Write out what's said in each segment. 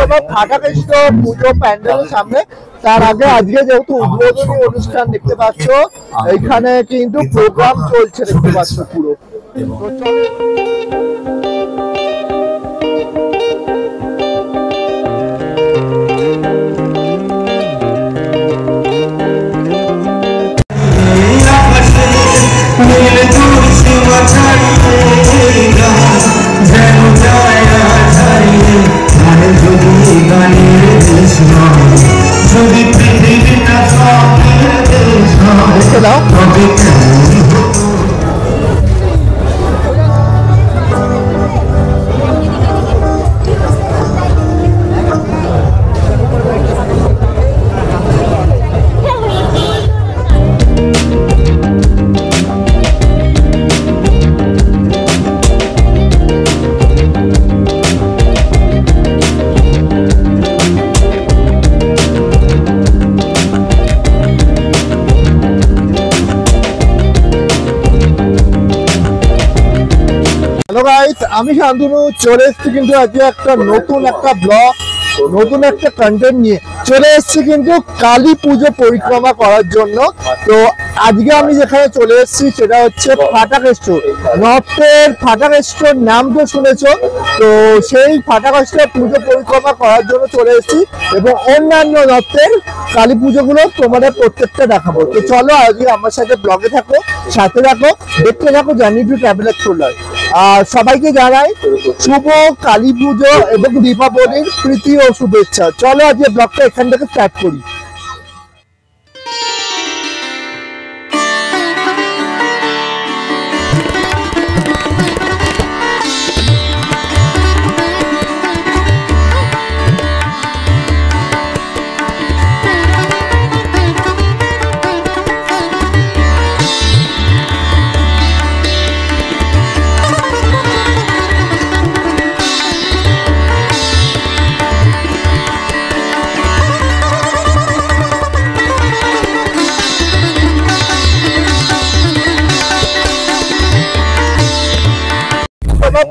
তোমার ফাটাকেষ্ট পুজো প্যান্ডেলের সামনে। তার আগে আজকে যেহেতু উদ্বোধনী অনুষ্ঠান দেখতে পাচ্ছ, এখানে কিন্তু প্রোগ্রাম চলছে দেখতে পাচ্ছ পুরো। হ্যালো গাইস, আমি শান্তনু চলে এসেছি কিন্তু আজকে একটা নতুন একটা ব্লগ, নতুন একটা কন্টেন্ট নিয়ে চলে এসেছি কিন্তু কালী পুজো পরিক্রমা করার জন্য। তো আজকে আমি যেখানে চলে এসেছি সেটা হচ্ছে ফাটাকেষ্ট। নর্থের ফাটাকেষ্টর নাম তো শুনেছো, তো সেই ফাটাকেষ্টর পুজো পরিক্রমা করার জন্য চলে এসেছি এবং অন্যান্য নর্থের কালী পুজোগুলো তোমাদের প্রত্যেকটা দেখাবো। তো চলো আজকে আমার সাথে ব্লগে থাকো, সাথে থাকো, দেখতে থাকো জার্নি টু ট্রাভেল এক্সপ্লোরার। আর সবাইকে জানাই শুভ কালী পুজো এবং দীপাবলির প্রীতি ও শুভেচ্ছা। চলো আজকে ব্লগটা এখান থেকে স্টার্ট করি।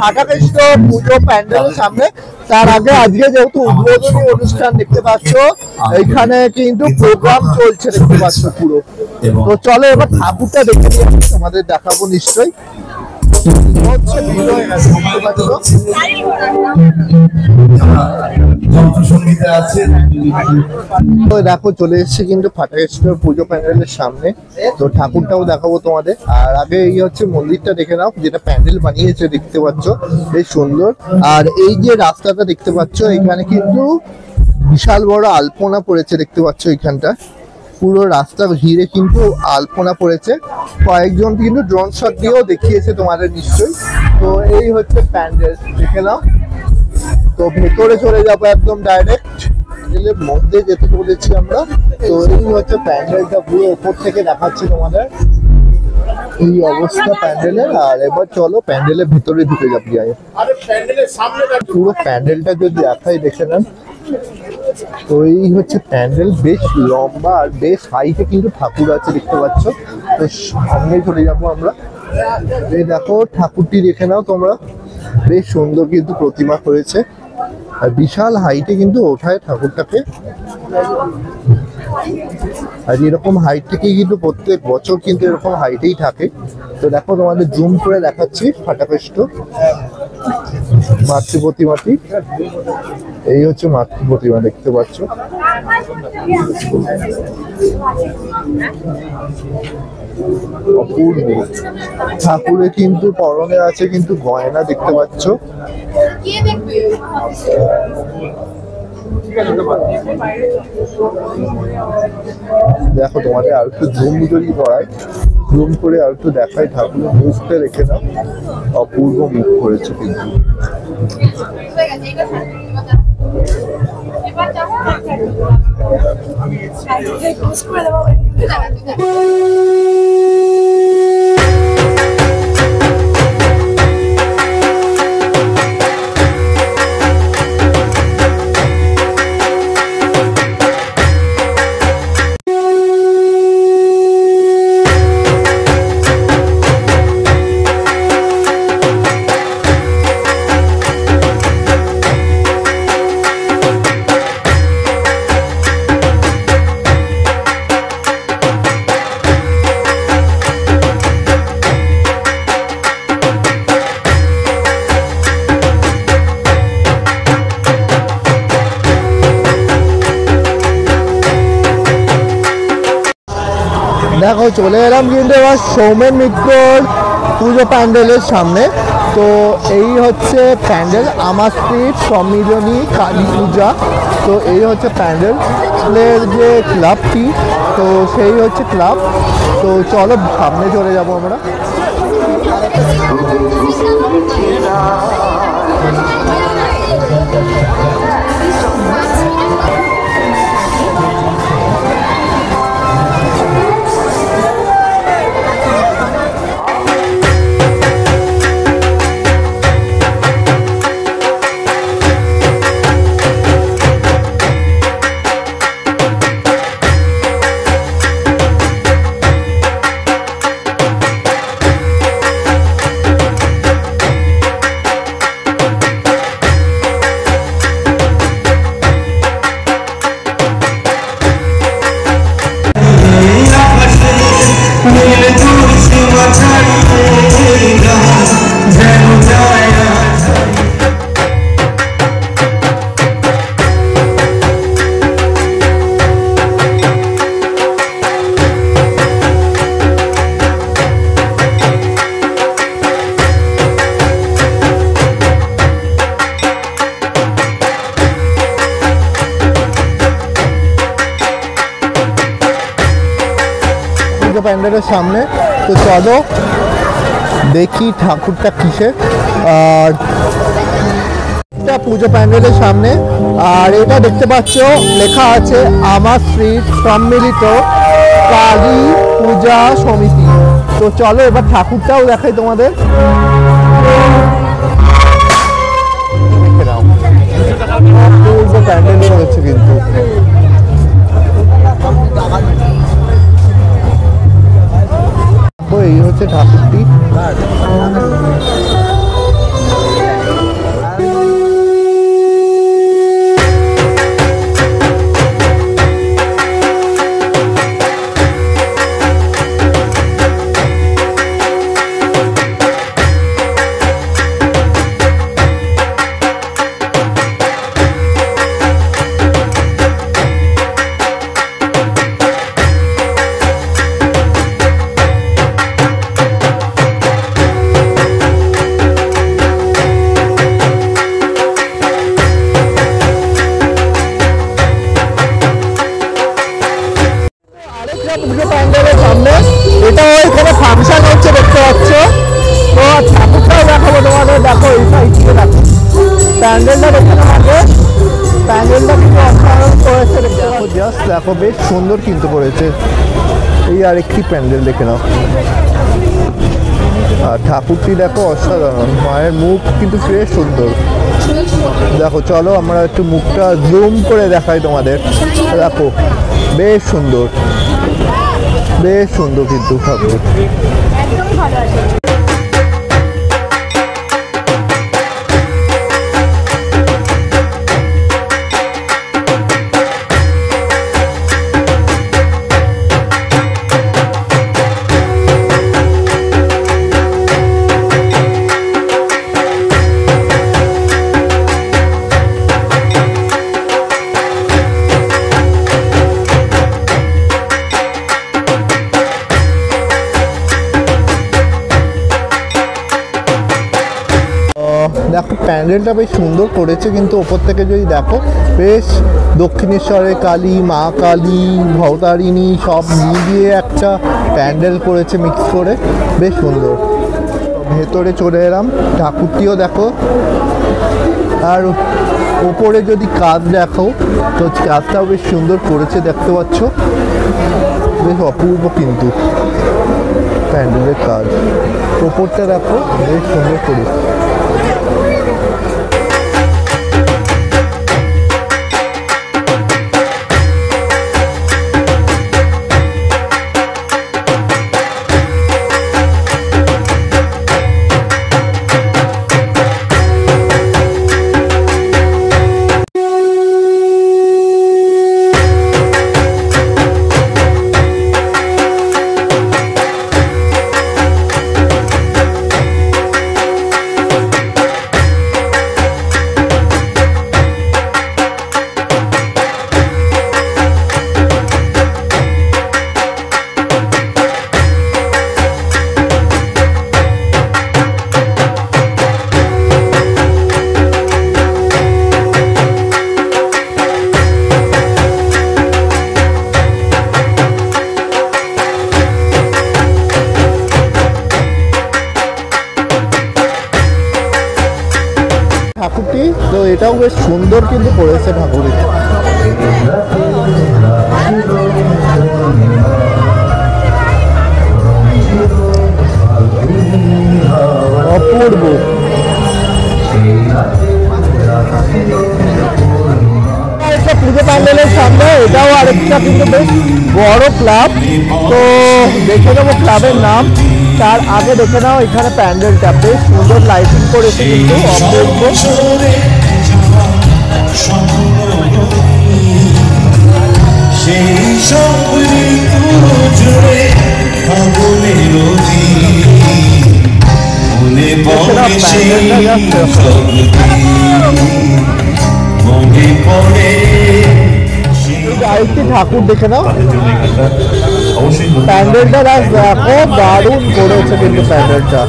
ফাটাকেষ্ট পুজো প্যান্ডেলের সামনে। তার আগে আজকে যেহেতু উদ্বোধনী অনুষ্ঠান দেখতে পাচ্ছ, এখানে কিন্তু প্রোগ্রাম চলছে দেখতে পাচ্ছ পুরো। তো চলো এবার ঠাকুরটা দেখে নিয়ে তোমাদের দেখাবো নিশ্চয়ই। দেখো চলে এসেছি কিন্তু ফাটাকেষ্ট পুজো প্যান্ডেলের সামনে। তো ঠাকুরটাও দেখাবো তোমাদের। আর আগে এই হচ্ছে মন্দিরটা দেখে নাও, যেটা প্যান্ডেল বানিয়েছে দেখতে পাচ্ছ, বেশ সুন্দর। আর এই যে রাস্তাটা দেখতে পাচ্ছ, এখানে কিন্তু বিশাল বড় আলপনা পড়েছে দেখতে পাচ্ছ। এখানটা পুরো রাস্তা ঘিরে কিন্তু আলপনা পড়েছে। কয়েকজন কিন্তু ড্রোন শট দিয়েও দেখিয়েছে তোমাদের নিশ্চয়ই। তো এই হচ্ছে প্যান্ডেল, দেখে নাও। তো ভেতরে চলে যাবো একদম ডাইরেক্ট, প্যান্ডেলের মধ্যে যেতে বলেছি আমরা। তো এই হচ্ছে প্যান্ডেলটা, পুরো ওপর থেকে দেখাচ্ছি তোমাদের এই অবস্থা প্যান্ডেলের। আর এবার চলো প্যান্ডেলের ভিতরে ঢুকে যাবি। পুরো প্যান্ডেলটা যদি দেখাই দেখে নেন। তো এই হচ্ছে প্যান্ডেল, বেশ লম্বা আর বেশ হাইটে কিন্তু ঠাকুর আছে দেখতে পাচ্ছ। তো সামনেই চলে যাবো আমরা। এই দেখো ঠাকুরটি দেখে নাও তোমরা, বেশ সুন্দর কিন্তু প্রতিমা করেছে। আর বিশাল হাইটে কিন্তু ওঠায় ঠাকুরটাকে। আর এরকম হাইট থেকেই কিন্তু প্রত্যেক বছর কিন্তু এরকম হাইটেই থাকে। তো দেখো তোমাদের জুম করে দেখাচ্ছি ফাটাকেষ্ট মাতৃ প্রতিমাটি। এই হচ্ছে মাতৃ প্রতিমা দেখতে পাচ্ছ। অপূর্ব। ঠাকুরের কিন্তু পরনে আছে কিন্তু গয়না দেখতে পাচ্ছ। দেখো তোমাদের আর একটু জুম যদি করায়, জুম করে আর একটু দেখায়, ঠাকুরের মুখটা রেখে নাও। অপূর্ব মুখ করেছে কিন্তু। দেখো চলে এলাম কিন্তু এবার সৌমেন মিত্রর পুজো প্যান্ডেলের সামনে। তো এই হচ্ছে প্যান্ডেল, আমার স্ট্রিট সম্মিলনী কালী পূজা। তো এই হচ্ছে প্যান্ডেলের যে ক্লাবটি, তো সেই হচ্ছে ক্লাব। তো চলো সামনে চলে যাবো আমরা। প্যান্ডেলের সামনে তো চলো দেখি ঠাকুরটা কিসের। আর পুজো প্যান্ডেলের সামনে, আর এটা দেখতে পাচ্ছ লেখা আছে আমার স্ট্রিট সম্মিলিত কালী পূজা সমিতি। তো চলো এবার ঠাকুরটাও দেখাই তোমাদের। পুজো প্যান্ডেল হচ্ছে কিন্তু এই হচ্ছে ঠাকুরটি। পুজো প্যান্ডেলের সামনে এটা এখানে ফাংশন হচ্ছে দেখতে পাচ্ছ। তো ঠাকুরটাও দেখাবো তোমাদের। দেখো এই সাইড থেকে দেখো প্যান্ডেলটা দেখে আগে, প্যান্ডেলটা কিন্তু অসাধারণ করেছে দেখতে পাচ্ছ। জাস্ট দেখো বেশ সুন্দর কিন্তু করেছে। এই আরেকটি প্যান্ডেল দেখে নাও, আর ঠাকুরটি দেখো অসাধারণ, মায়ের মুখ কিন্তু বেশ সুন্দর। দেখো চলো আমরা একটু মুখটা জুম করে দেখাই তোমাদের। দেখো বেশ সুন্দর, বেশ সুন্দর কিন্তু ঠাকুর। দেখো প্যান্ডেলটা বেশ সুন্দর করেছে কিন্তু ওপর থেকে যদি দেখো বেশ দক্ষিণেশ্বরের কালী, মা কালী, ভবতারিণী সব মিলিয়ে একটা প্যান্ডেল করেছে মিক্স করে, বেশ সুন্দর। ভেতরে চলে এলাম, ঠাকুরটিও দেখো। আর ওপরে যদি কাজ দেখো তো কাজটাও বেশ সুন্দর করেছে দেখতে পাচ্ছ, বেশ অপূর্ব কিন্তু প্যান্ডেলের কাজ। ওপরটা দেখো বেশ সুন্দর করেছে। এটাও বেশ সুন্দর কিন্তু করেছে ঠাকুরের। অপূর্ব। পুজো প্যান্ডেলের সামনে এটাও আরেকটা কিন্তু বেশ বড় ক্লাব, তো দেখে নেবো ক্লাবের নাম। তার আগে দেখে নাও এখানে প্যান্ডেলটা বেশ সুন্দর লাইটিং করেছে কিন্তু অপূর্ব। আরেকটি ঠাকুর দেখে নাও, প্যান্ডেলটা দেখো দারুণ করেছে কিন্তু প্যান্ডেলটা।